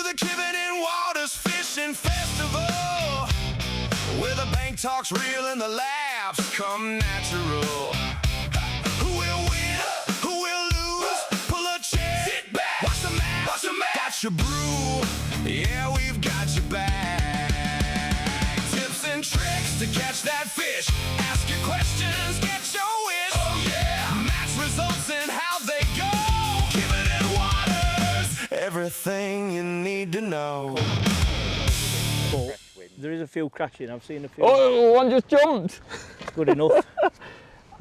the Kiveton Waters Fishing Festival, where the bank talks real and the laughs come natural. Who will win? Who will lose? Pull a chair, sit back, watch the match, got your brew, yeah, we've got your back. Tips and tricks to catch that fish, ask your questions, get your wish. Oh yeah, match results and how they go. Kiveton Waters, everything you need to know. But there is a few crashing, I've seen a few. Oh, one just jumped. Good enough.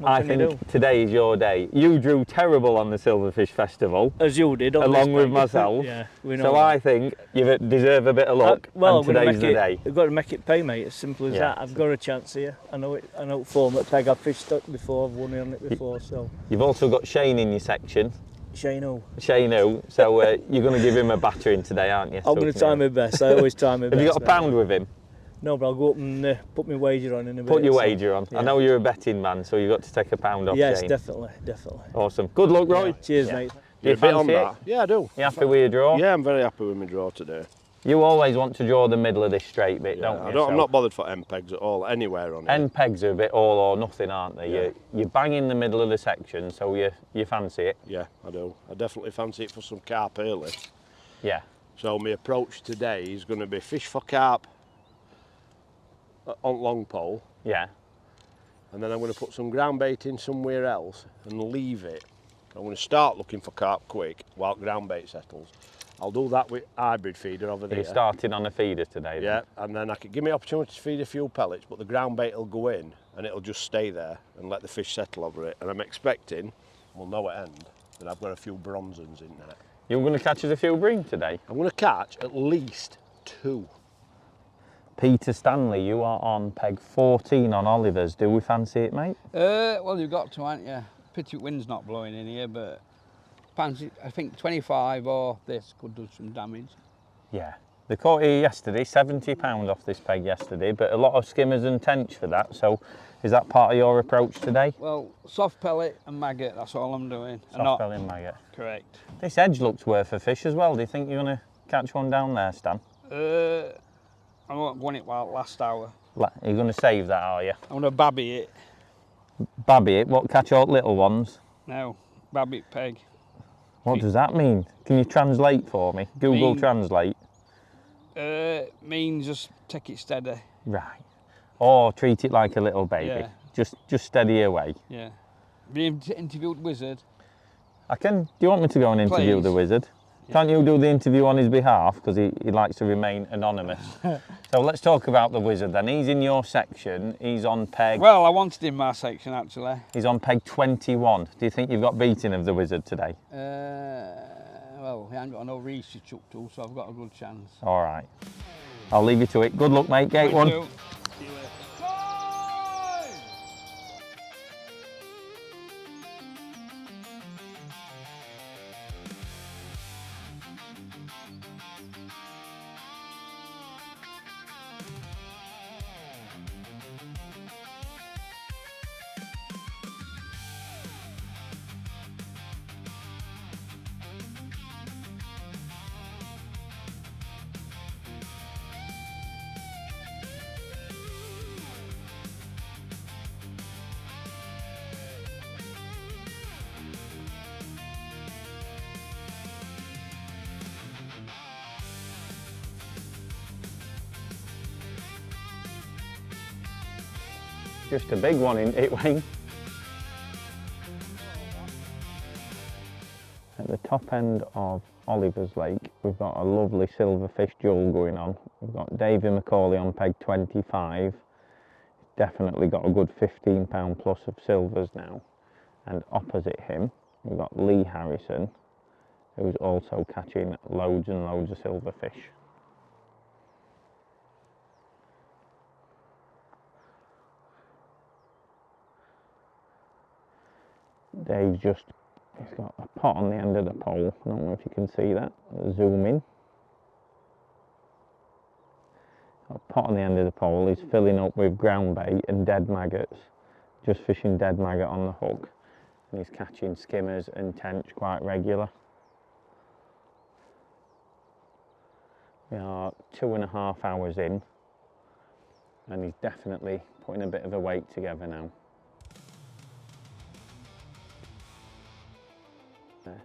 I think today is your day. You drew terrible on the Silverfish Festival. As you did. Along with myself. Yeah, we know so that. I think you deserve a bit of luck. Well, and today's the day. I've got to make it pay, mate. As simple as that. I've got a chance here. I know it form at peg. I've fished stuck before. I've won on it before. So. You've also got Shane in your section. Shane who? Shane who. So you're going to give him a battering today, aren't you? I'm going to try my best. I always try my best. Have you got a pound with him? No, but I'll go up and put my wager on in a bit. Put your wager on. Yeah. I know you're a betting man, so you've got to take a pound off. Yes, Shane. definitely. Awesome. Good luck, Roy. Yeah. Cheers, mate. Do you fancy it? Yeah, I do. You happy with your draw? Yeah, I'm very happy with my draw today. You always want to draw the middle of this straight bit, don't you? I'm not bothered for end pegs at all, anywhere on it. End pegs are a bit all or nothing, aren't they? Yeah. You bang in the middle of the section, so you fancy it. Yeah, I do. I definitely fancy it for some carp early. Yeah. So my approach today is going to be fish for carp on long pole. Yeah. And then I'm going to put some ground bait in somewhere else and leave it. I'm going to start looking for carp quick while ground bait settles. I'll do that with hybrid feeder over there. You're starting on a feeder today, then? Yeah, and then I could give me opportunity to feed a few pellets, but the ground bait will go in and it'll just stay there and let the fish settle over it. And I'm expecting, we'll know at end, that I've got a few bronzes in there. You're going to catch us a few bream today? I'm going to catch at least 2. Peter Stanley, you are on peg 14 on Oliver's. Do we fancy it, mate? Well, you've got to, haven't you? Pity wind's not blowing in here, but fancy, I think 25 or this could do some damage. Yeah. They caught here yesterday, £70 off this peg yesterday, but a lot of skimmers and tench for that. So is that part of your approach today? Well, soft pellet and maggot, that's all I'm doing. Soft pellet and maggot. Correct. This edge looks worth a fish as well. Do you think you're going to catch one down there, Stan? I won't go on it while last hour. You're going to save that, are you? I'm going to babby it. Babby it? What, catch all little ones? No, babby it peg. What does that mean? Can you translate for me? Google Translate. Means just take it steady. Right. Or treat it like a little baby. Yeah. Just steady away. Yeah. Have you interviewed Wizard? I can. Do you want me to go and interview the wizard? Yeah. Can't you do the interview on his behalf? Because he likes to remain anonymous. So let's talk about the wizard then. He's in your section. He's on peg... Well, I wanted him in my section, actually. He's on peg 21. Do you think you've got beating of the wizard today? Well, he ain't got no research up to, so I've got a good chance. All right. I'll leave you to it. Good luck, mate. Gate one. Thank you. Just a big one, isn't it, Wayne? At the top end of Oliver's Lake, we've got a lovely silverfish duel going on. We've got Davy McCauley on peg 25. Definitely got a good £15 plus of silvers now. And opposite him, we've got Lee Harrison, who's also catching loads and loads of silverfish. Dave's he's got a pot on the end of the pole. I don't know if you can see that. Zoom in. A pot on the end of the pole. He's filling up with ground bait and dead maggots. Just fishing dead maggot on the hook. And he's catching skimmers and tench quite regular. We are 2.5 hours in, and he's definitely putting a bit of a weight together now. There.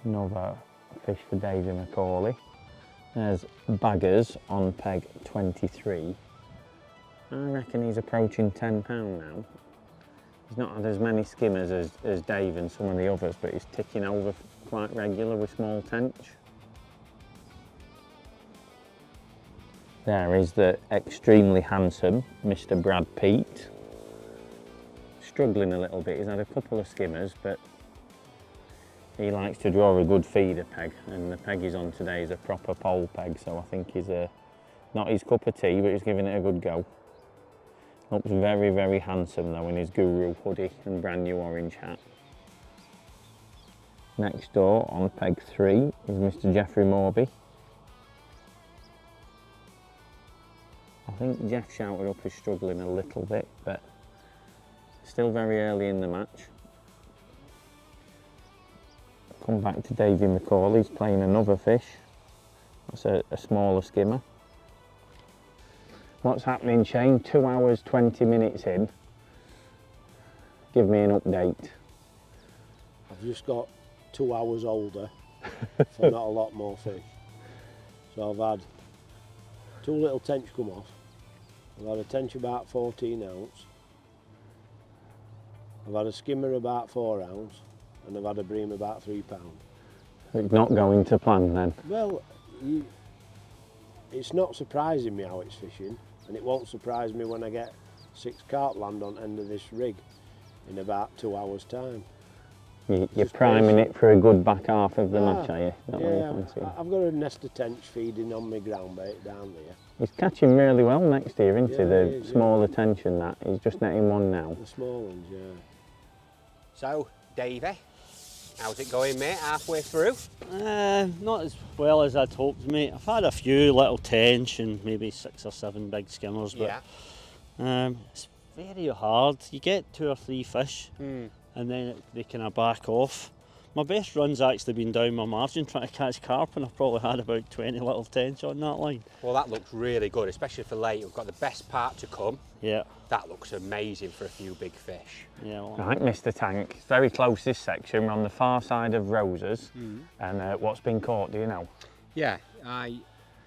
Another fish for Davy Macaulay. There's Baggers on peg 23. I reckon he's approaching £10 now. He's not had as many skimmers as Dave and some of the others, but he's ticking over quite regular with small tench. There is the extremely handsome Mr. Brad Pete. Struggling a little bit, he's had a couple of skimmers, but he likes to draw a good feeder peg, and the peg he's on today is a proper pole peg, so I think he's not his cup of tea, but he's giving it a good go. Looks very, very handsome though in his guru hoodie and brand new orange hat. Next door on peg 3 is Mr. Jeffrey Morby. I think Jeff Shouted Up is struggling a little bit, but still very early in the match. Come back to Davy Macaulay, he's playing another fish. That's a smaller skimmer. What's happening, Shane? 2 hours, 20 minutes in. Give me an update. I've just got 2 hours older, so not a lot more fish. So I've had 2 little tench come off. I've had a tench about 14 ounce. I've had a skimmer about 4 ounce, and I've had a bream about £3. It's not going to plan then. Well, it's not surprising me how it's fishing, and it won't surprise me when I get 6 carp land on end of this rig in about 2 hours' time. You're priming it for a good back half of the match, are you? Yeah, I've got a nest of tench feeding on my ground bait down there. He's catching really well next year, isn't he? Yeah, The he is, smaller tench and that. He's just netting one now. The small ones, yeah. So, Davey, how's it going, mate? Halfway through? Not as well as I'd hoped, mate. I've had a few little tench and maybe 6 or 7 big skimmers, but it's very hard. You get 2 or 3 fish and then they kind of back off. My best run's actually been down my margin trying to catch carp, and I've probably had about 20 little tench on that line. Well, that looks really good, especially for late. We've got the best part to come. Yeah. That looks amazing for a few big fish. Yeah. Well, Right, Mr. Tank, it's very close this section. We're on the far side of Roses. And what's been caught, do you know? Yeah,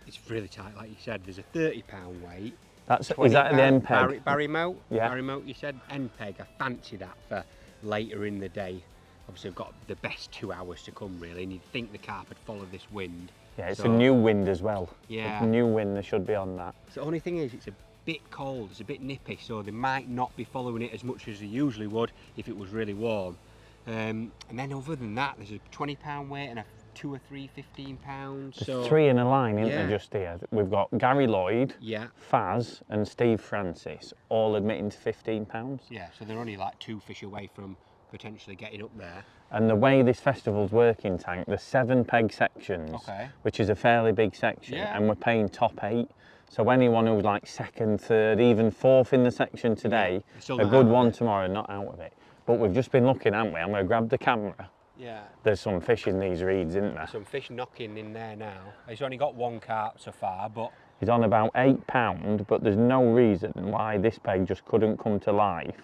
it's really tight, like you said. There's a £30 weight. Is that the end peg? Barry Moat? Yeah. Barry Moat, you said? End peg. I fancy that for later in the day. Obviously, I've got the best 2 hours to come, really, and you'd think the carp would follow this wind. Yeah, it's a new wind as well. Yeah. It's a new wind, they should be on that. So the only thing is, it's a bit cold, it's a bit nippy, so they might not be following it as much as they usually would if it was really warm. And then other than that, there's a £20 weight and a 2 or 3 £15. There's 3 in a line, isn't there, just here? We've got Gary Lloyd, Faz and Steve Francis, all admitting to £15. Yeah, so they're only like 2 fish away from potentially getting up there. And the way this festival's working, Tank, there's 7 peg sections, which is a fairly big section, and we're paying top 8. So anyone who's like 2nd, 3rd, even 4th in the section today, a good one tomorrow, not out of it. But we've just been looking, haven't we? I'm going to grab the camera. Yeah. There's some fish in these reeds, isn't there? Some fish knocking in there now. He's only got 1 carp so far, but... He's on about £8, but there's no reason why this peg just couldn't come to life.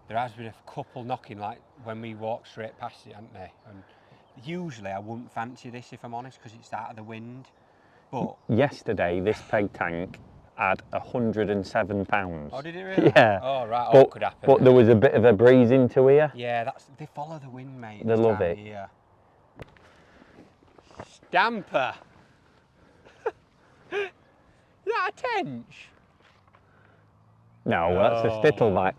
There has been a couple knocking, like when we walked straight past it, haven't they? And usually I wouldn't fancy this, if I'm honest, because it's out of the wind. But yesterday, this peg, Tank, had £107. Oh, did it really? Yeah. Oh, right. What could happen? But there was a bit of a breeze into here. Yeah, they follow the wind, mate. They love it. Yeah. Stamper. Is that a tench? No, that's a stittleback.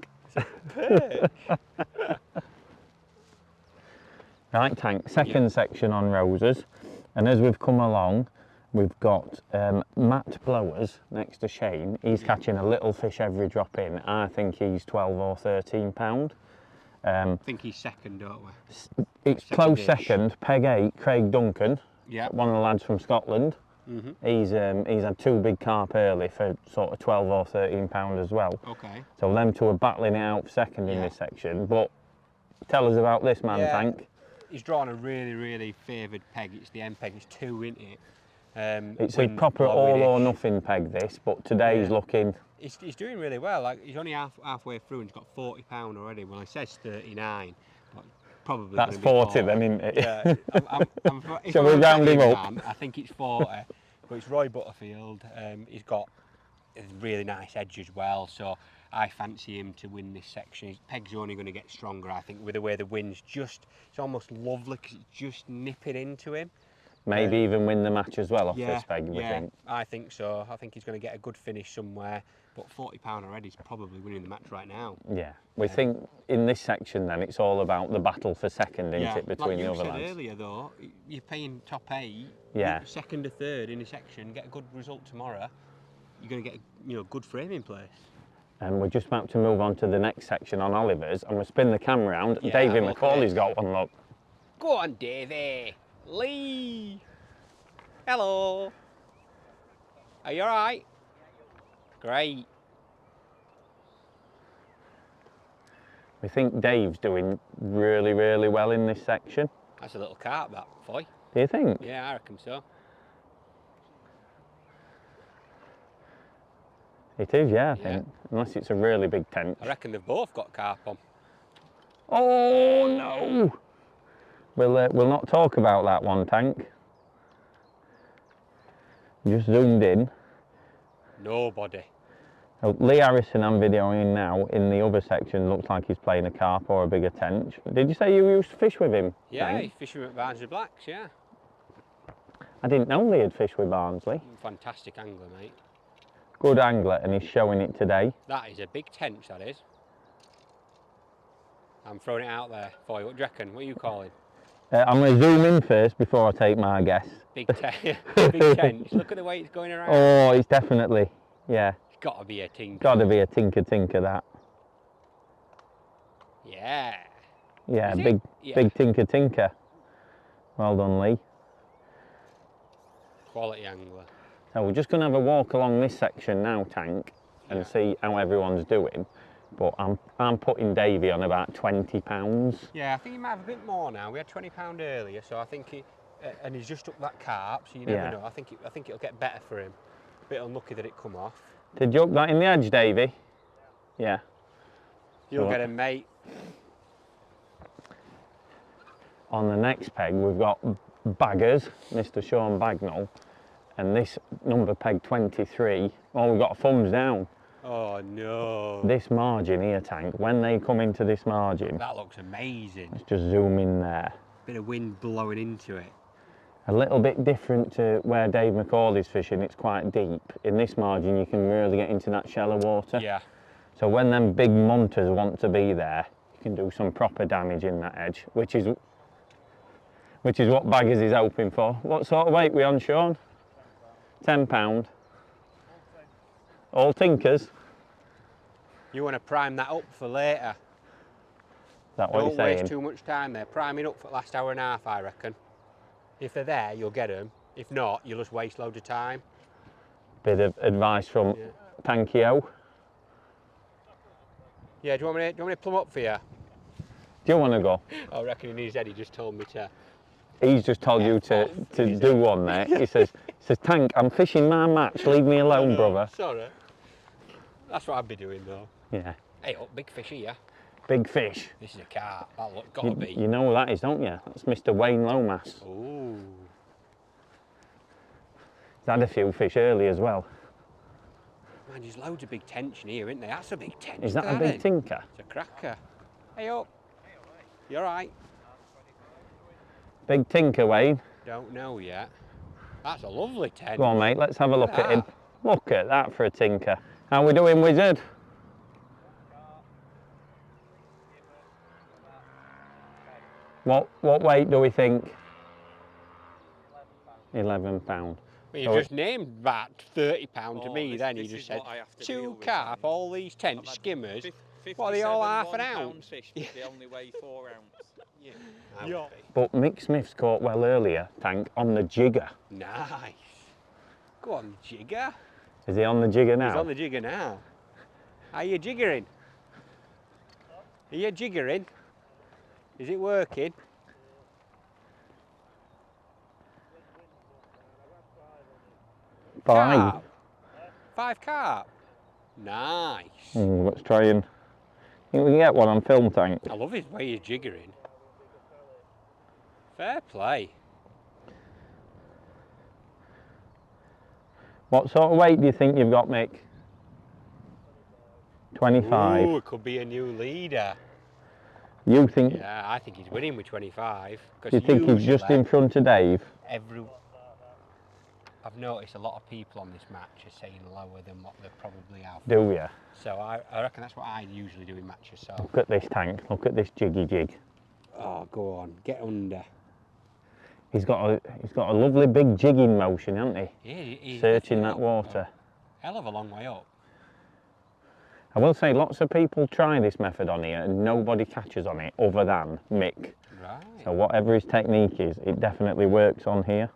Right, Tank, second section on Roses, and as we've come along, we've got Matt Blowers next to Shane. He's catching a little fish every drop in. I think he's 12 or 13 pound. I think he's second, don't we? It's close second. Peg 8, Craig Duncan, one of the lads from Scotland. He's had 2 big carp early for sort of 12 or 13 pound as well. Okay. So them two are battling it out for second in this section, but tell us about this man, Tank. He's drawn a really favoured peg. It's the end peg. It's 2, isn't it? It's a Wind proper all or blowing-ish. nothing peg, this, but today's looking... He's doing really well. Like, he's only halfway through and he's got £40 already. Well, he says 39, but probably That's gonna be 40 then, isn't it? Yeah. If Shall I'm we a round him betting up? man, I think it's 40, but it's Roy Butterfield. He's got a really nice edge as well, so I fancy him to win this section. His peg's only going to get stronger, I think, with the way the wind's just, it's almost lovely because it's just nipping into him. Maybe even win the match as well off this peg, we think. I think so. I think he's going to get a good finish somewhere, but £40 already is probably winning the match right now. Yeah, we think in this section then it's all about the battle for second, isn't it, between the other like you lads? said earlier though, you're paying top 8, Yeah. second or third in a section, get a good result tomorrow, you're going to get a good framing place. And we're just about to move on to the next section on Oliver's, and we'll spin the camera round. Yeah, Davey have a look at McCauley's it. got one, look. Go on, Davey. Lee. Hello. Are you alright? Great. We think Dave's doing really well in this section. That's a little carp, that, boy. Do you think? Yeah, I reckon so. It is, yeah, I think. Unless it's a really big tench. I reckon they've both got carp on. Oh no! We'll not talk about that one, Tank. Just zoomed in. Nobody. Lee Harrison I'm videoing now in the other section looks like he's playing a carp or a bigger tench. Did you say you used to fish with him? Yeah, Tank? he's fishing at Barnsley Blacks, yeah. I didn't know Lee had fished with Barnsley. Fantastic angler, mate. Good angler, and he's showing it today. That is a big tench, that is. I'm throwing it out there for you. What do you reckon? What are you calling? I'm going to zoom in first before I take my guess. Big big tench. Look at the way it's going around. Oh, it's definitely, yeah. It's got to be a tinker. Got to be a tinker that. Yeah. Yeah, Is it? big tinker. Well done, Lee. Quality angler. So we're just going to have a walk along this section now, Tank, and see how everyone's doing. But I'm putting Davey on about £20. Yeah, I think he might have a bit more now. We had £20 earlier, so I think he, and he's just up that carp, so you never know. I think it'll get better for him. A bit unlucky that it come off. Did you up that in the edge, Davey? Yeah. You'll get him, mate. On the next peg, we've got Baggers, Mr. Sean Bagnall, and this number peg 23. Oh, we've got thumbs down. Oh no. This margin here, Tank, when they come into this margin, That looks amazing. let's just zoom in there. Bit of wind blowing into it. A little bit different to where Dave McCauley's fishing, it's quite deep. In this margin, you can really get into that shallow water. Yeah. So when them big munters want to be there, you can do some proper damage in that edge, which is what Baggers is hoping for. What sort of weight we on, Sean? £10. All tinkers? You want to prime that up for later. Is that what Don't you're saying? waste too much time there. Priming up for the last hour and a half, I reckon. If they're there, you'll get them. If not, you'll just waste loads of time. Bit of advice from Tankio. Yeah, do you want me to plumb up for you? Do you want to go? I reckon in his head he just told me to. He's just told you to do one there. He says, Tank, I'm fishing my match, leave me alone, brother. Sorry. That's what I'd be doing though. Yeah. Hey up, big fish here. Big fish. This is a carp. That gotta be. You know who that is, don't you? That's Mr. Wayne Lomas. Ooh. He's had a few fish early as well. Man, there's loads of big tension here, isn't there? That's a big tension. Is that a big tinker? It's a cracker. Hey up. You alright? Big tinker, Wayne. Don't know yet. That's a lovely tension. Go on, mate, let's have a look at him. that. Look at that for a tinker. How we doing, Wizard? What weight do we think? £11. Well, you So just named that £30 to me, then you this just is said what I have to deal 2 with, carp, mate. all these tench I've had skimmers. fif- What are they all 57 half an £1 ounce? fish, but they only weigh 4 ounce. Yeah. But Mick Smith's caught well earlier, Tank, on the jigger. Nice. Go on, jigger. Is he on the jigger now? He's on the jigger now. Are you jiggering? Are you jiggering? Is it working? Five. Carp? 5 carp? Nice. Let's try and... Think we can get one on film, Tank? I love his way he's jiggering. Fair play. What sort of weight do you think you've got, Mick? 25. Ooh, it could be a new leader. You think... Yeah, I think he's winning with 25. You think he's just in front of Dave? I've noticed a lot of people on this match are saying lower than what they probably have. Do you? So I reckon that's what I usually do in matches. So. Look at this, Tank. Look at this jiggy jig. Oh, go on, get under. He's got a lovely big jigging motion, hasn't he? Yeah, he's Searching that up. water. Hell of a long way up. I will say lots of people try this method on here and nobody catches on it other than Mick. Right. So whatever his technique is, it definitely works on here.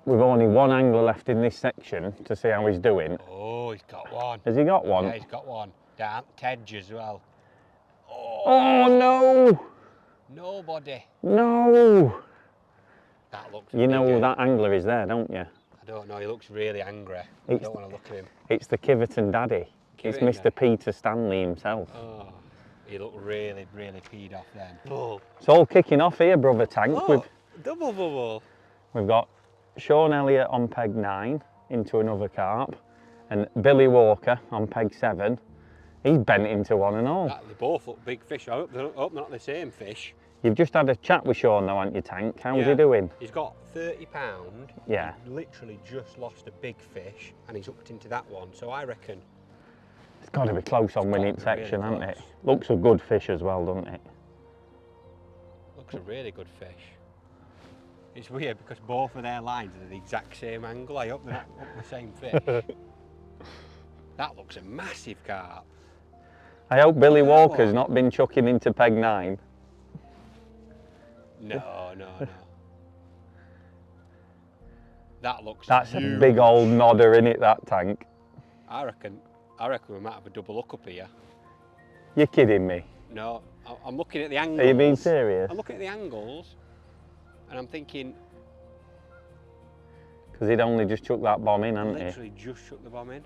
We've only one angler left in this section to see how he's doing. Oh, he's got one. Has he got one? Yeah, he's got one. Down Tedge as well. Oh no! Nobody. No! That looks You know bigger. that angler is there, don't you? I don't know, he looks really angry. I It's- don't want to look at him. It's the Kiveton Daddy. It's Kiveton Mr. Daddy. Peter Stanley himself. Oh, he looked really, really peed off then. Oh, It's all kicking off here, brother Tank. double bubble. We've got Sean Elliott on peg 9 into another carp, and Billy Walker on peg 7. He's bent into one and all. They both look big fish. I hope they're not the same fish. You've just had a chat with Sean though, haven't you, Tank? How's Yeah. he doing? He's got 30 £. Yeah. He literally just lost a big fish and he's hooked into that one. So I reckon It's got to be close on It's winning gotta be really section, hasn't it? close. Looks a good fish as well, doesn't it? looks a really good fish. It's weird because both of their lines are the exact same angle. I hope they're not up the same fish. That looks a massive carp. I hope Billy that Walker's one. not been chucking into peg 9. No. That looks That's huge. a big old nodder in it, that Tank. I reckon we might have a double hook up here. You're kidding me. No, I'm looking at the angles. Are you being serious? I'm looking at the angles and I'm thinking, Because he'd only just chucked that bomb in, hadn't he? literally just shook the bomb in.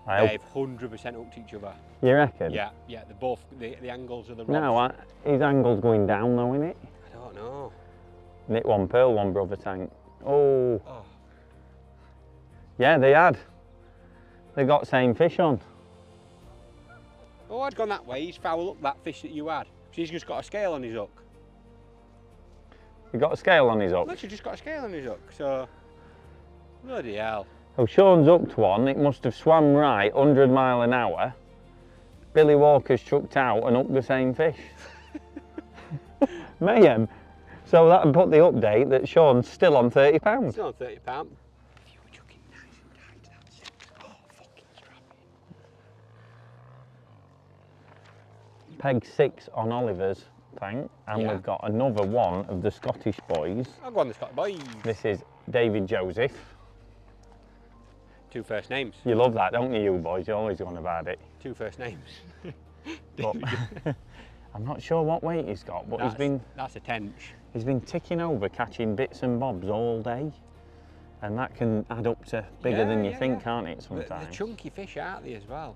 I hope. They've 100% hooked each other. You reckon? Yeah, they're both, the angles of the rods. No, his angle's going down though, isn't it? I don't know. Knit one, pearl one, brother Tank. Oh. Oh, Yeah, they had. They got same fish on. oh, I'd gone that way. He's foul up that fish that you had. He's just got a scale on his hook. He got a scale on his hook. Literally just got a scale on his hook, so... Bloody hell. Oh, Sean's hooked one. It must have swam right, 100 mile an hour. Billy Walker's chucked out and hooked the same fish. Mayhem. So that would put the update that Sean's still on £30. It's not £30. If you were chucking nice and tight, that's it. Oh, fucking strapping. Peg 6 on Oliver's, Tank. And Yeah. we've got another one of the Scottish boys. I'll go on the Scott boys. This is David Joseph. 2 first names. You love that, don't you, you boys? You're always on about it. 2 first names. But I'm not sure what weight he's got, but That's a tench. he's been ticking over, catching bits and bobs all day. And that can add up to bigger than you think, can't it, They're sometimes? chunky fish, aren't they, as well?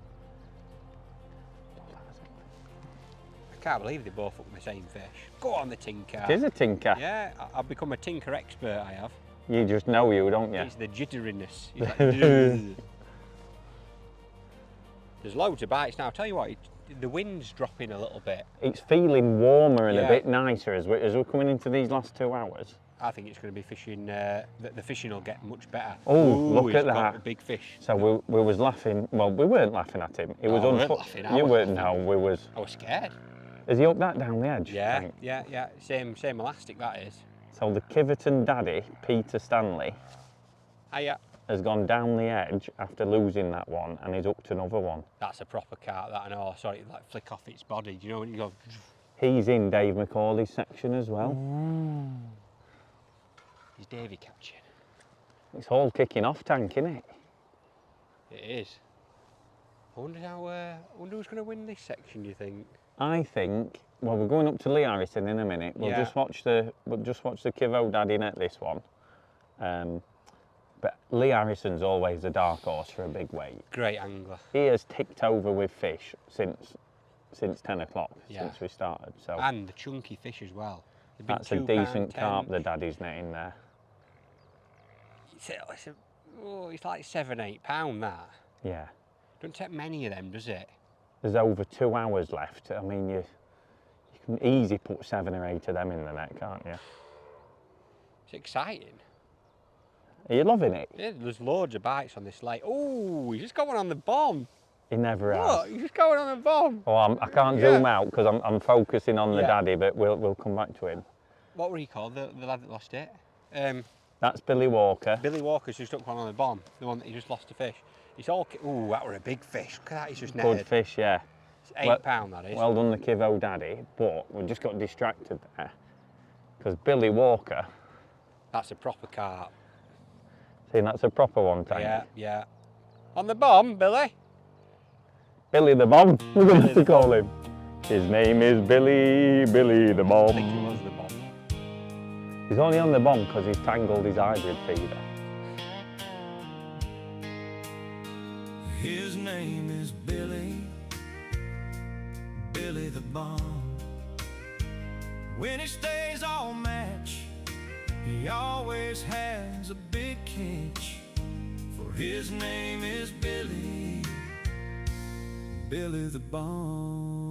I can't believe they both hooked the same fish. Go on, the tinker. It is a tinker. Yeah, I've become a tinker expert, I have. You just know you, don't you? It's the jitteriness. It's like, "Ugh." There's loads of bites now. I'll tell you what, the wind's dropping a little bit. It's feeling warmer and a Yeah. bit nicer as we're coming into these last 2 hours. I think it's going to be fishing, the fishing will get much better. Oh, Ooh, look he's at got that. a big fish. So we was laughing, well, we weren't laughing at him. It was No, I weren't unfo- laughing, I You was weren't, laughing. no, we was. I was scared. Has he hooked that down the edge? Yeah, Tank? yeah. Same elastic that is. So the Kiveton Daddy, Peter Stanley, Yeah. has gone down the edge after losing that one and he's hooked another one. That's a proper carp, that, I know. Sorry, it like flick off its body. Do you know when you go... He's in Dave McCauley's section as well. Is Davy catching? It's all kicking off, Tank, isn't it? It is. I wonder who's going to win this section, do you think? I think, well, we're going up to Lee Harrison in a minute. We'll Yeah. just watch the Kivo Daddy net this one. But Lee Harrison's always a dark horse for a big weight. Great angler. He has ticked over with fish since 10 o'clock, Yeah. since we started. So And the chunky fish as well. They've been that's a £2, decent carp £10. the Daddy's netting there. It's like £7-8 that. Yeah. Don't take many of them, does it? There's over 2 hours left. I mean, you can easily put 7 or 8 of them in the net, can't you? It's exciting. Are you loving it? Yeah, there's loads of bites on this lake. Oh, he's just got one on the bomb. He never has. Look, he's just going on the bomb. Oh, I can't Yeah. zoom out because I'm focusing on the Yeah. Daddy, but we'll come back to him. What were he called? The lad that lost it? That's Billy Walker. Billy Walker's just up one on the bomb. The one that he just lost the fish. It's all. Oh, that were a big fish. Look at that. He's just netted. Good fish, yeah. It's £8 that is. Well done, the Kivo Daddy, but we just got distracted there because Billy Walker. That's a proper carp. See, that's a proper one, Tank. Yeah, yeah. On the bomb, Billy. Billy the Bomb, we're going Billy to the call him. His name is Billy the I think it Bomb. was the bomb. He's only on the bomb because he's tangled his hybrid feeder. His name is Billy, Billy the Bomb. When he stays on match, he always has a big catch. For his name is Billy, Billy the Bomb.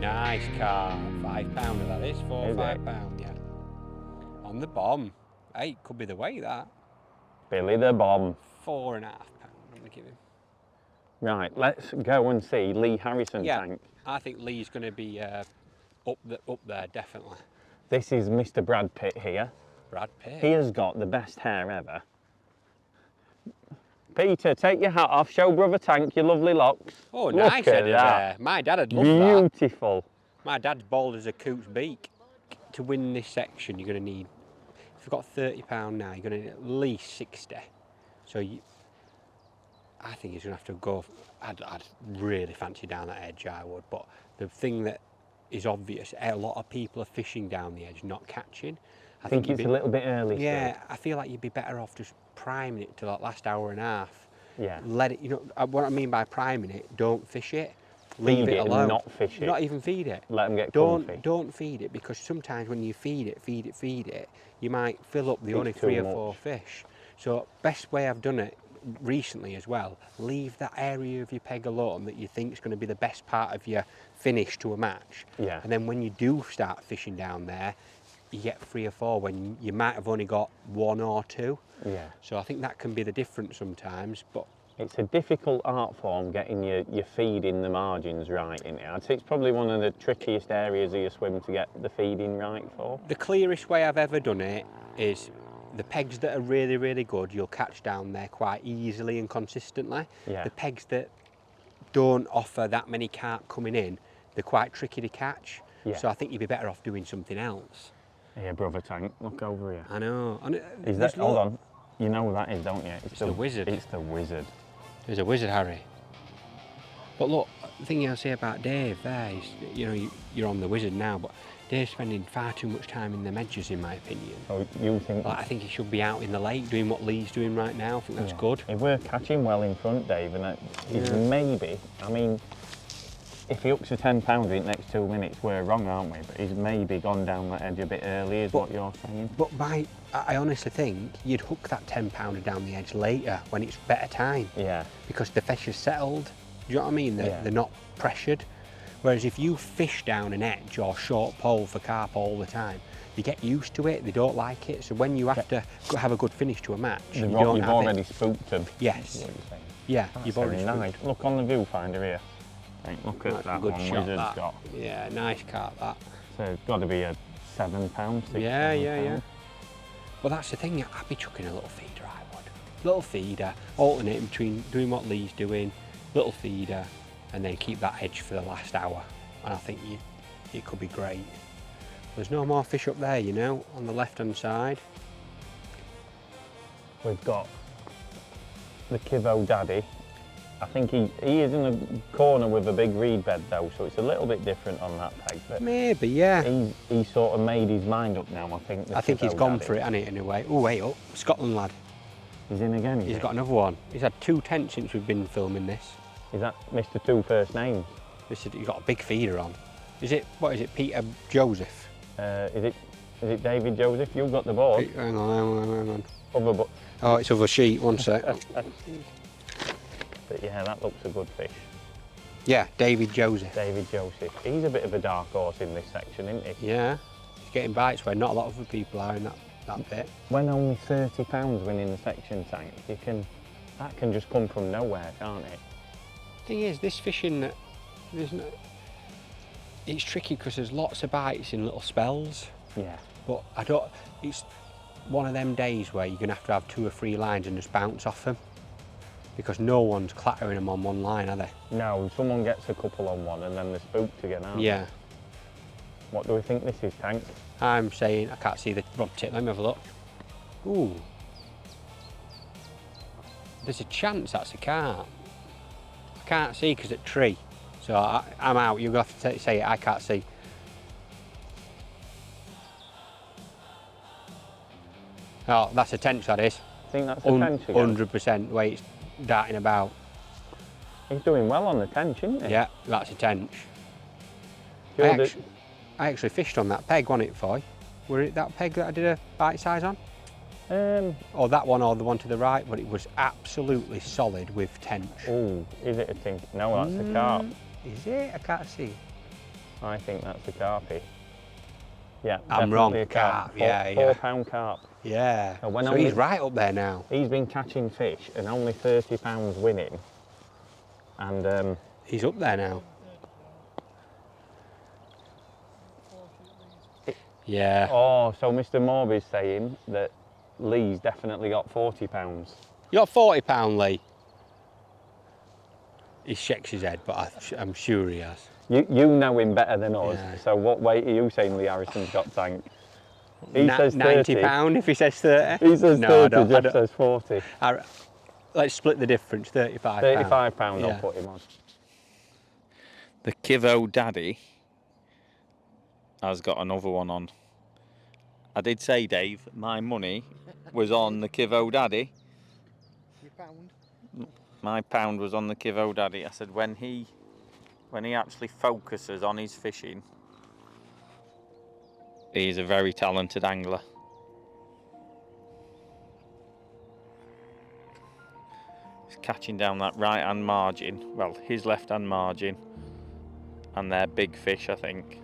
Nice carp. £5 that is. £4 or Is it? £5, yeah. On the bomb. Hey, could be the weight that. Billy the Bomb. £4.5. I'm gonna give him. Right, let's go and see Lee Harrison, Yeah, Tank. I think Lee's going to be up there definitely. This is Mr. Brad Pitt here. Brad Pitt. He has got the best hair ever. Peter, take your hat off, show Brother Tank your lovely locks. Oh, Look nice at head of that. hair. My dad would love that. Beautiful. My dad's bald as a coot's beak. To win this section, you're going to need, if you've got £30 now, you're going to need at least 60. So I think he's going to have to go, I'd really fancy down that edge, I would. But the thing that is obvious, a lot of people are fishing down the edge, not catching. I think it's a little bit early Yeah, still. I feel like you'd be better off just priming it to that last hour and a half. Yeah. Let it, what I mean by priming it, don't fish it. Leave Feed it it and alone. not fish it. Not even feed it. Let them get comfy. Don't feed it, because sometimes when you feed it, you might fill up the It's only too 3 or 4 much. fish. So best way I've done it recently as well, leave that area of your peg alone that you think is going to be the best part of your finish to a match. Yeah. And then when you do start fishing down there, you get 3 or 4 when you might have only got 1 or 2. Yeah. So I think that can be the difference sometimes. But It's a difficult art form getting your feeding the margins right in it. I'd say it's probably one of the trickiest areas of your swim to get the feeding right for. the clearest way I've ever done it is the pegs that are really, really good, you'll catch down there quite easily and consistently. Yeah. The pegs that don't offer that many carp coming in, they're quite tricky to catch. Yeah. So I think you'd be better off doing something else. Here, Brother Tank, look over here. I know. And Is there's that, hold lo- on, you know who that is, don't you? It's the wizard. It's the wizard. There's a wizard, Harry. But look, the thing I'll say about Dave there is, you're on the wizard now, but Dave's spending far too much time in the edges, in my opinion. So you think Like, I think he should be out in the lake doing what Lee's doing right now. I think that's yeah. good. If we're catching well in front, Dave, and he's Yeah. maybe, I mean, if he hooks a 10 pounder in the next 2 minutes, we're wrong, aren't we? But he's maybe gone down that edge a bit early, is what you're saying. But I honestly think you'd hook that 10 pounder down the edge later when it's better time, Yeah. because the fish is settled. Do you know what I mean? Yeah. They're not pressured. Whereas if you fish down an edge or short pole for carp all the time, you get used to it. They don't like it. So when you have to have a good finish to a match, you don't You've have already it. spooked him. Yes. Is what you're saying. Yeah, That's you've already very nice. Look on the viewfinder here. Right, look at That's a that good one shot, Wizard's that. got. Yeah, nice carp that. So it's got to be a 7 pound, 6 Yeah, £7 yeah, yeah. Well, that's the thing. I'd be chucking a little feeder, I would. Little feeder, alternating between doing what Lee's doing, little feeder, and then keep that edge for the last hour. And I think it could be great. There's no more fish up there, you know, on the left-hand side. We've got the Kiveton Daddy. I think he is in the corner with a big reed bed though, so it's a little bit different on that peg. But Maybe, yeah. he's sort of made his mind up now, I think. I think he's Kiveton gone Daddy. for it, hasn't he, in a way. Oh, wait up. Scotland lad. He's in again, is He's he? got another one. He's had 2 tench since we've been filming this. Is that Mr. Two First Names? He's got a big feeder on. What is it, Peter Joseph? Is it David Joseph? You've got the board. Hang on. Other Oh, it's other sheet, one sec. But yeah, that looks a good fish. Yeah, David Joseph. David Joseph. He's a bit of a dark horse in this section, isn't he? Yeah, he's getting bites where not a lot of other people are in that bit. When only £30 winning the section tank, that can just come from nowhere, can't it? Thing is, this fishing, it's tricky because there's lots of bites in little spells. Yeah. But it's one of them days where you're going to have 2 or 3 lines and just bounce off them. Because no one's clattering them on one line, are they? No, someone gets a couple on one and then they're spooked again, aren't Yeah. they? What do we think this is, Tank? I'm saying, I can't see the rod tip, let me have a look. Ooh. There's a chance that's a carp. I can't see because it's a tree. So I'm out, you're going to have to say it, I can't see. Oh, that's a tench, that is. I think that's a tench again. 100% the way it's darting about. He's doing well on the tench, isn't he? Yeah, that's a tench. Good. I actually fished on that peg, wasn't it, Foy? Were it that peg that I did a bite size on? Or that one or the one to the right, but it was absolutely solid with tench. Oh, is it a tink? No, that's a carp. Is it? I can't see. I think that's a carpy. Yeah, I'm definitely wrong. a carp. Yeah. £4 carp. Yeah. So when So only- he's right up there now. He's been catching fish and only £30 winning. And He's up there now. Yeah. oh, so Mr. Morby's saying that Lee's definitely got £40. You got £40, Lee? He shakes his head, but I'm sure he has. You know him better than us. Yeah. So what weight are you saying Lee Harrison's got, Tank? He says 30. £90 if he says 30. He says No, 30, Jeff says 40. Let's split the difference, £35. £35 Yeah. I'll put him on. The Kiveton Daddy has got another one on. I did say, Dave, my money was on the Kiveton Daddy. Your pound? My pound was on the Kiveton Daddy. I said when he actually focuses on his fishing, he's a very talented angler. He's catching down that right hand margin, well, his left hand margin, and they're big fish, I think.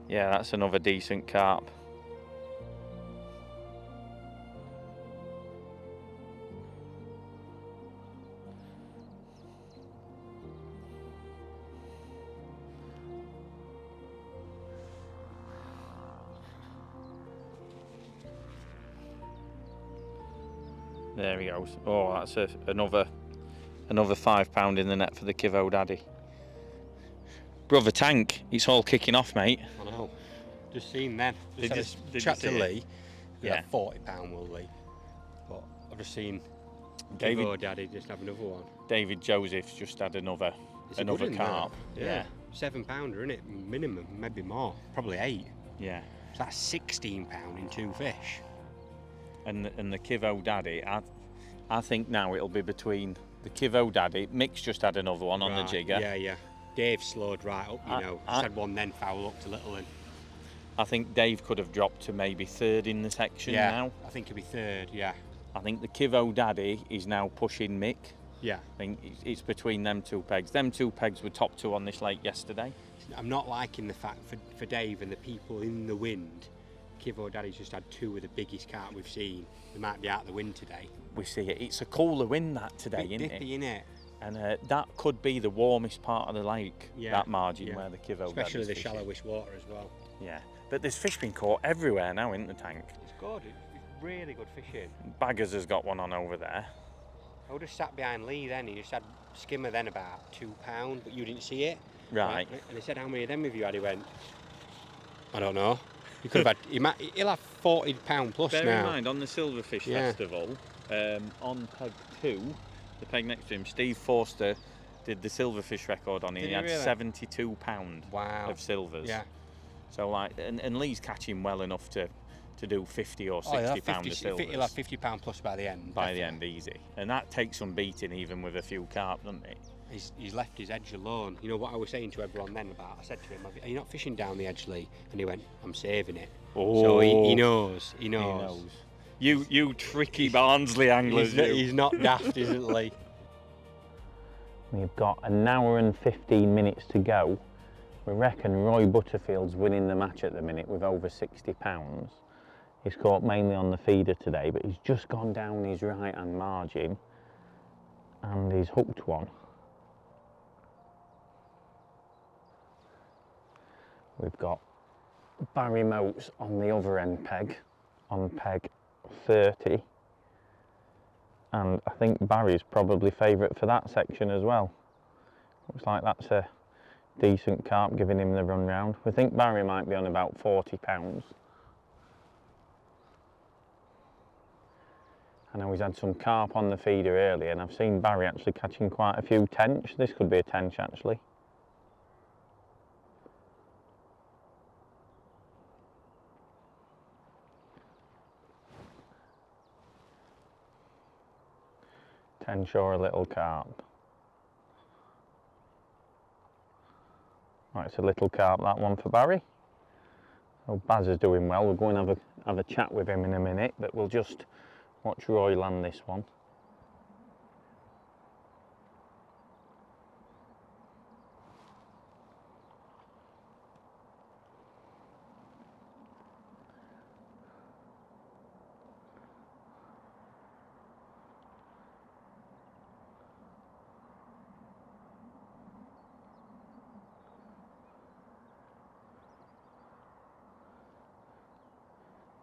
Yeah, that's another decent carp. There he goes. Oh, that's another £5 in the net for the Kiveton Daddy. Brother Tank, it's all kicking off, mate. I know. Just seen then. Did you Chat see to it? Lee. Yeah. £40 will Lee. But I've just seen David- Daddy just have another one. David Joseph's just had another It's a good one, carp. that. Yeah. £7, isn't it? Minimum, maybe more. Probably 8. Yeah. So that's £16 in 2 fish. And the Kiveton Daddy, I think now it'll be between the Kiveton Daddy. Mick's just had another one on the Right, jigger. Yeah. Dave slowed right up, I- you know. I- Just had one then foul up to little and I think Dave could have dropped to maybe 3rd in the section now. I think he'll be 3rd, yeah. I think the Kiveton Daddy is now pushing Mick. Yeah. I think it's between them 2 pegs. Them 2 pegs were top 2 on this lake yesterday. I'm not liking the fact for Dave and the people in the wind. Kiveton Daddy's just had 2 of the biggest carp we've seen. They might be out the wind today. We see it. It's a cooler wind that today, Bit isn't dippy, it? innit? And that could be the warmest part of the lake, Yeah, that margin yeah. where the Kiveton Especially Daddy's the fishing. shallowish water as well. Yeah, but there's fish being caught everywhere now, isn't the Tank? It's good. It's really good fishing. Baggers has got one on over there. I would have sat behind Lee then. He just had skimmer then about £2, but you didn't see it. Right. And I said, how many of them have you had? He went, I don't know. You could have had, he'll have £40 plus Bear now. in mind, on the Silverfish Yeah. Festival, on peg 2, the peg next to him, Steve Forster did the Silverfish record on it. Did He he had really? £72 Wow. of silvers. Yeah. So like, and Lee's catching well enough to do 50 or 60 pound of silvers. He'll have £50 plus by the end. By the end, easy. And that takes some beating even with a few carp, doesn't it? He's left his edge alone. You know what I was saying to everyone then about, I said to him, are you not fishing down the edge, Lee? And he went, I'm saving it. Oh. So he knows. He knows. He knows. You tricky Barnsley anglers. He's not daft, isn't Lee? We've got an hour and 15 minutes to go. We reckon Roy Butterfield's winning the match at the minute with over £60. He's caught mainly on the feeder today, but he's just gone down his right hand margin and he's hooked one. We've got Barry Moats on the other end peg, on peg 30. And I think Barry's probably favourite for that section as well. Looks like that's a decent carp giving him the run round. We think Barry might be on about £40. I know he's had some carp on the feeder earlier, and I've seen Barry actually catching quite a few tench. This could be a tench actually. Tench or a little carp. Right, it's a little carp, that one for Barry. So Baz is doing well. We'll go and have a chat with him in a minute, but we'll just watch Roy land this one.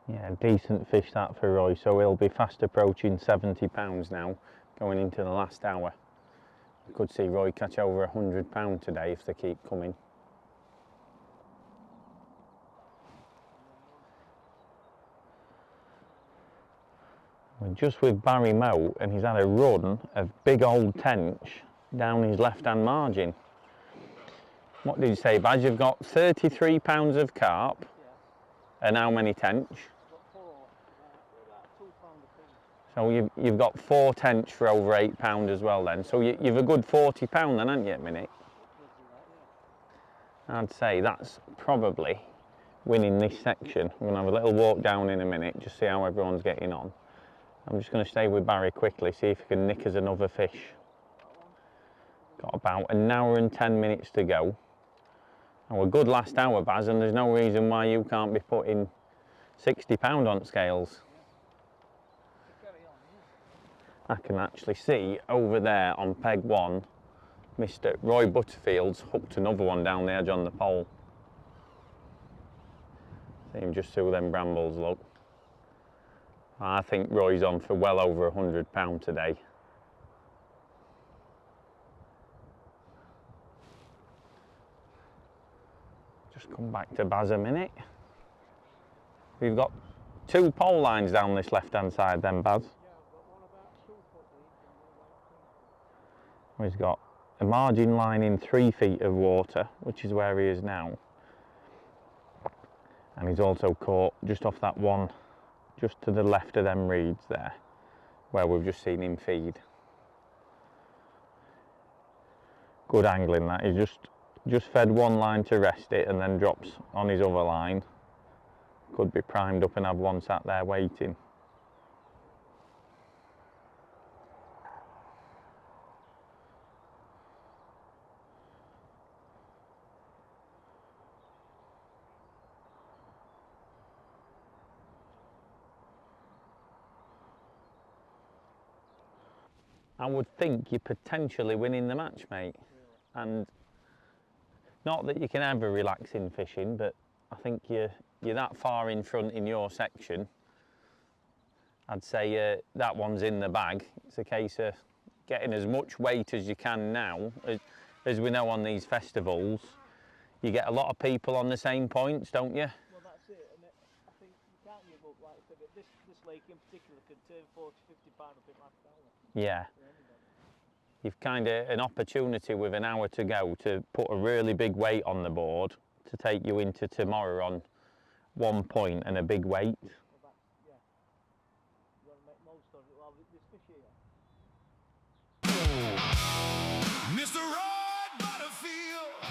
Yeah, decent fish that for Roy, so he'll be fast approaching £70 now, going into the last hour. We could see Roy catch over £100 today if they keep coming. We're just with Barry Moat, and he's had a run of big old tench down his left hand margin. What did you say, Baz? You've got £33 of carp, and how many tench? So you've got 4 tench for over £8 as well then. So you've a good £40 then, haven't you, at the minute? I'd say that's probably winning this section. We're going to have a little walk down in a minute, just see how everyone's getting on. I'm just going to stay with Barry quickly, see if he can nick us another fish. Got about an hour and 10 minutes to go. And we're good last hour, Baz, and there's no reason why you can't be putting £60 on scales. I can actually see over there on peg 1, Mr. Roy Butterfield's hooked another one down the edge on the pole. See him just through them brambles, look. I think Roy's on for well over £100 today. Just come back to Baz a minute. We've got 2 pole lines down this left hand side then, Baz. He's got a margin line in 3 feet of water, which is where he is now. And he's also caught just off that one, just to the left of them reeds there, where we've just seen him feed. Good angling that. He's just fed one line to rest it and then drops on his other line. Could be primed up and have one sat there waiting. I would think you're potentially winning the match, mate. And not that you can ever relax in fishing, but I think you're that far in front in your section. I'd say that one's in the bag. It's a case of getting as much weight as you can now. as we know on these festivals, you get a lot of people on the same points, don't you? Well, that's it, and I think you can't give up, like I said, but this lake in particular can turn 40, 50 pound up in last hour. Yeah. You've kind of an opportunity with an hour to go to put a really big weight on the board to take you into tomorrow on one point and a big weight. Well, that's, yeah. You want to make most of it. Well, this fish here. Mr. Roy Butterfield,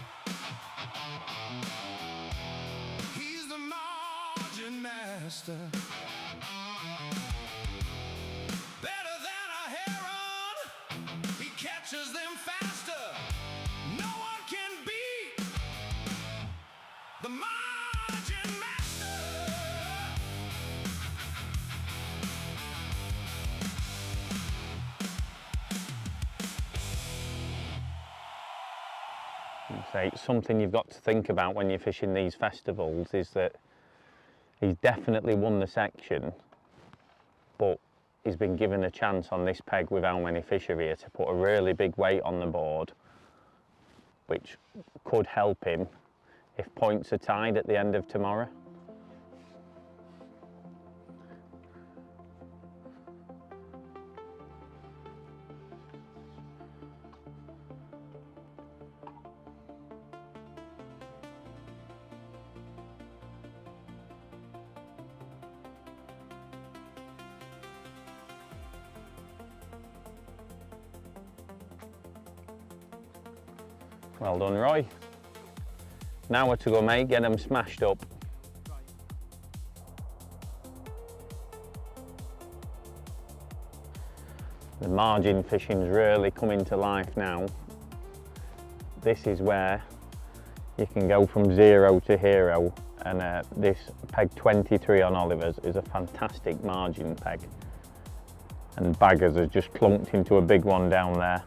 he's the margin master. Better than a heron, he catches them faster. No one can beat the margin master. Say, something you've got to think about when you're fishing these festivals is that he's definitely won the section, but he's been given a chance on this peg with how many fish are here to put a really big weight on the board, which could help him if points are tied at the end of tomorrow. Well done, Roy. Now we're to go, mate, get them smashed up. The margin fishing's really coming to life now. This is where you can go from 0 to hero, and this peg 23 on Oliver's is a fantastic margin peg. And Baggers has just clunked into a big one down there.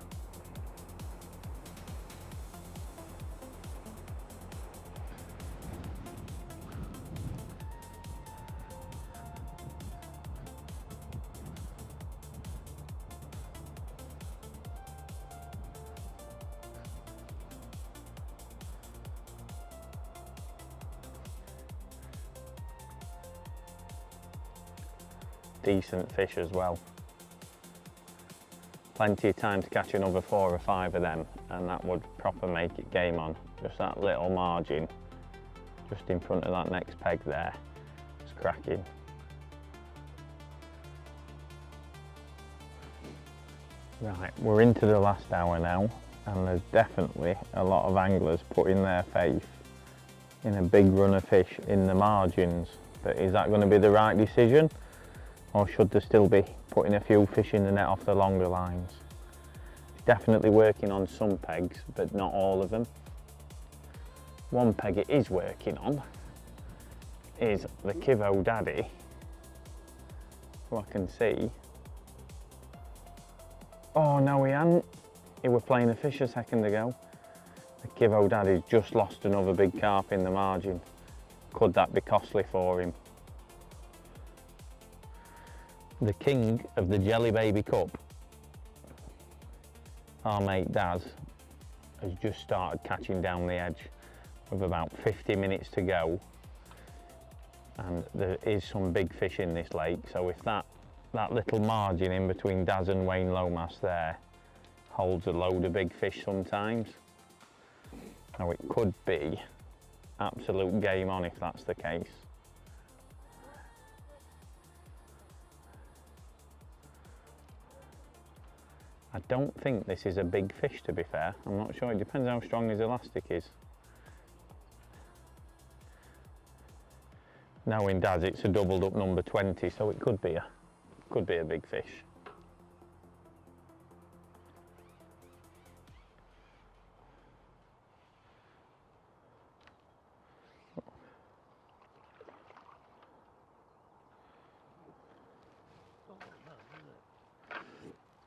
Decent fish as well. Plenty of time to catch another 4 or 5 of them, and that would proper make it game on. Just that little margin just in front of that next peg there. It's cracking. Right, we're into the last hour now, and there's definitely a lot of anglers putting their faith in a big run of fish in the margins. But is that going to be the right decision? Or should there still be putting a few fish in the net off the longer lines? Definitely working on some pegs, but not all of them. One peg it is working on is the Kiveton Daddy, who I can see. Oh no, he hadn't. He was playing a fish a second ago. The Kiveton Daddy's just lost another big carp in the margin. Could that be costly for him? The king of the Jelly Baby Cup, our mate Daz, has just started catching down the edge with about 50 minutes to go, and there is some big fish in this lake, so if that little margin in between Daz and Wayne Lomas there holds a load of big fish sometimes. Now it could be absolute game on if that's the case. I don't think this is a big fish, to be fair. I'm not sure, it depends how strong his elastic is. Knowing Daz, it's a doubled up number 20, so it could be a big fish.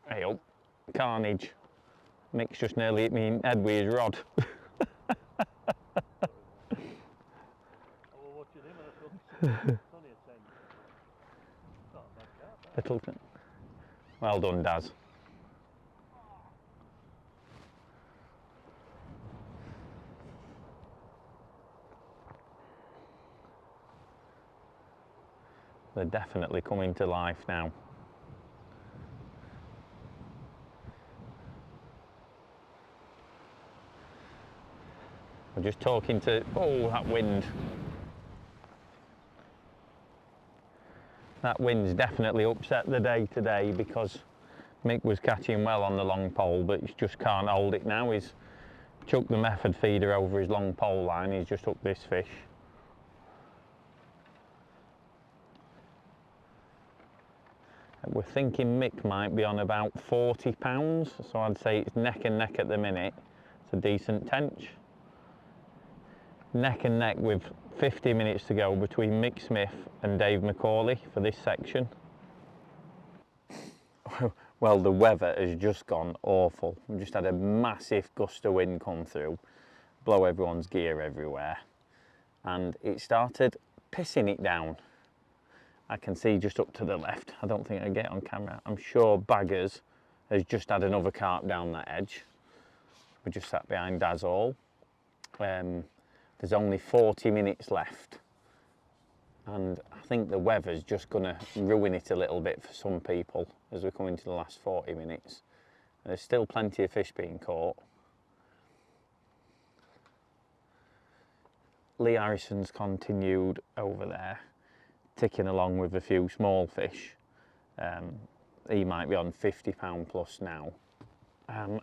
Hey up. Carnage. Mick's just nearly hit me in the head with his rod. Littleton. Well done, Daz. They're definitely coming to life now. We're just talking to, oh, that wind. That wind's definitely upset the day today because Mick was catching well on the long pole, but he just can't hold it now. He's chucked the method feeder over his long pole line, he's just hooked this fish. We're thinking Mick might be on about 40 pounds, so I'd say it's neck and neck at the minute. It's a decent tench. Neck and neck with 50 minutes to go between Mick Smith and Dave McCauley for this section. Well, the weather has just gone awful. We've just had a massive gust of wind come through, blow everyone's gear everywhere, and it started pissing it down. I can see just up to the left. I don't think I get it on camera. I'm sure Baggers has just had another carp down that edge. We just sat behind Daz Hall. There's only 40 minutes left, and I think the weather's just going to ruin it a little bit for some people as we come into the last 40 minutes. There's still plenty of fish being caught. Lee Harrison's continued over there, ticking along with a few small fish. He might be on 50 pound plus now. The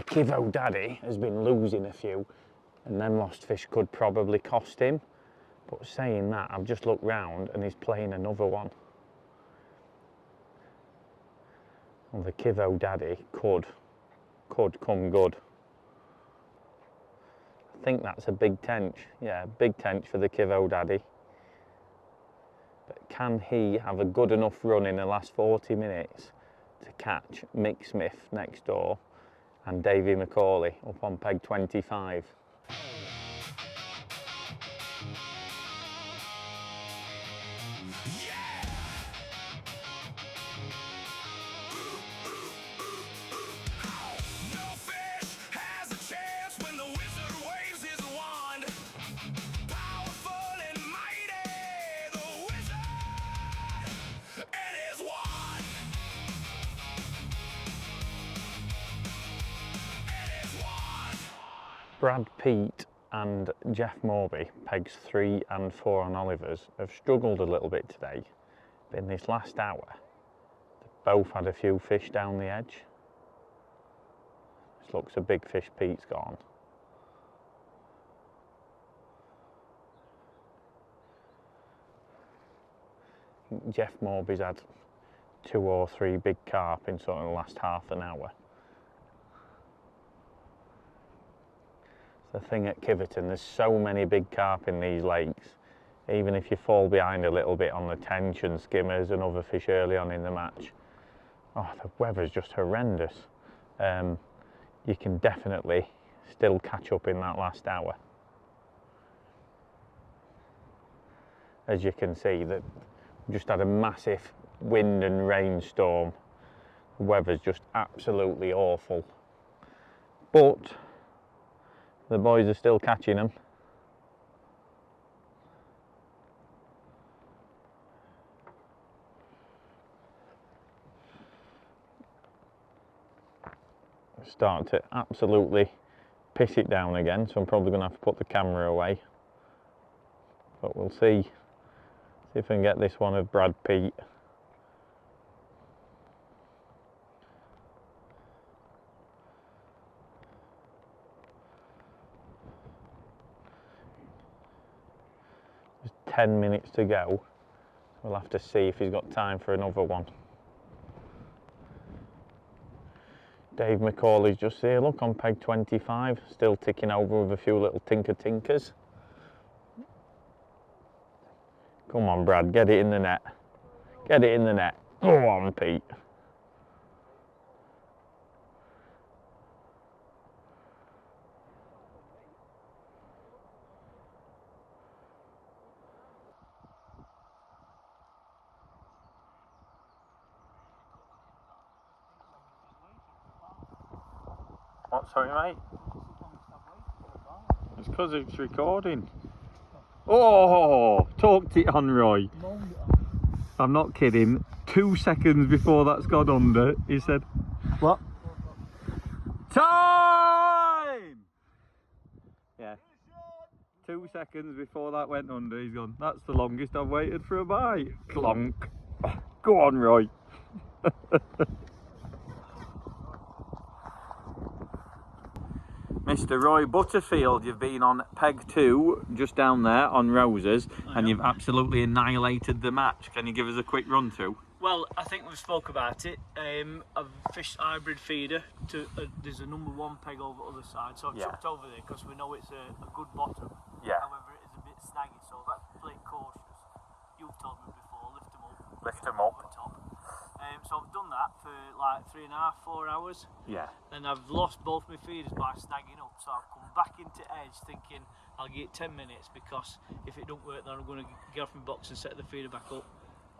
Kiveton Daddy has been losing a few, and them lost fish could probably cost him. But saying that, I've just looked round and he's playing another one. Well, the Kiveton Daddy could come good. I think that's a big tench. Yeah, big tench for the Kiveton Daddy. But can he have a good enough run in the last 40 minutes to catch Mick Smith next door and Davey McCauley up on peg 25? Brad Pete and Jeff Morby, pegs 3 and 4 on Oliver's, have struggled a little bit today. But in this last hour, they've both had a few fish down the edge. This looks a big fish Pete's got on. Jeff Morby's had 2 or 3 big carp in sort of the last half an hour. The thing at Kiveton, there's so many big carp in these lakes. Even if you fall behind a little bit on the tench and skimmers and other fish early on in the match, oh, the weather's just horrendous. You can definitely still catch up in that last hour. As you can see, that we just had a massive wind and rain storm. The weather's just absolutely awful. But the boys are still catching them. Starting to absolutely piss it down again, so I'm probably going to have to put the camera away. But we'll see if I can get this one of Brad Pete. There's 10 minutes to go. We'll have to see if he's got time for another one. Dave McCauley's just here, look, on peg 25, still ticking over with a few little tinkers. Come on, Brad, get it in the net. Get it in the net. Go on, Pete. What, sorry, mate? It's because it's recording. Oh, talked it on, Roy. I'm not kidding. 2 seconds before that's gone under, he said, "What? Time!" Yeah. 2 seconds before that went under, he's gone, "That's the longest I've waited for a bite." Clonk. Go on, Roy. Mr. Roy Butterfield, you've been on peg 2, just down there on Roses, and you've absolutely annihilated the match. Can you give us a quick run through? Well, I think we've spoke about it. I've fished hybrid feeder. There's a number 1 peg over the other side, so I've chucked over there because we know it's a good bottom. Yeah. However, it is a bit snaggy, so that's play it cautious. You've told me before, lift them up. Lift them up. Over top. So I've done that for like 3.5, 4 hours. Yeah. And I've lost both my feeders by snagging up, so I've come back into edge thinking I'll give it 10 minutes because if it don't work then I'm going to get off my box and set the feeder back up.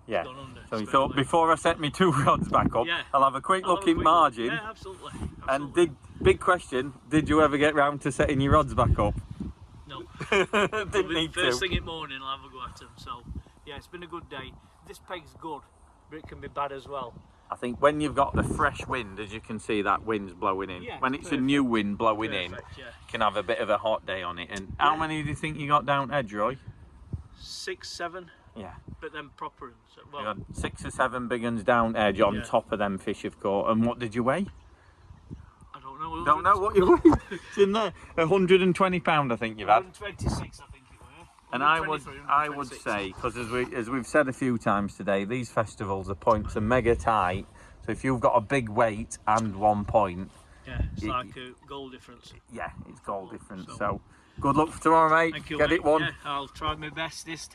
Yeah. Gone under, So you thought, before I set my 2 rods back up, Yeah. I'll have a quick look in margin. Yeah, absolutely. And big question, did you ever get round to setting your rods back up? No. Didn't need First to. thing in the morning I'll have a go at them. So yeah, it's been a good day. This peg's good, but it can be bad as well. I think when you've got the fresh wind, as you can see, that wind's blowing in. Yeah, when it's perfect. a new wind blowing in, Perfect, yeah. you can have a bit of a hot day on it. And how many do you think you got down edge, Roy? 6, 7, Yeah. but then proper. So, You well, had 6 or 7 big uns down edge on Yeah. top of them fish you've caught. And what did you weigh? I don't know. Don't know what you weigh. It's in there. £120 I think you've had. 126, I think it were. And I would 126. say, because as we've said a few times today, these festivals, the points are mega tight. So if you've got a big weight and 1 point, Yeah, it's like a goal difference. yeah, it's goal difference. So good luck for tomorrow, mate. Thank you. Get mate. it won. Yeah, I'll try my bestest.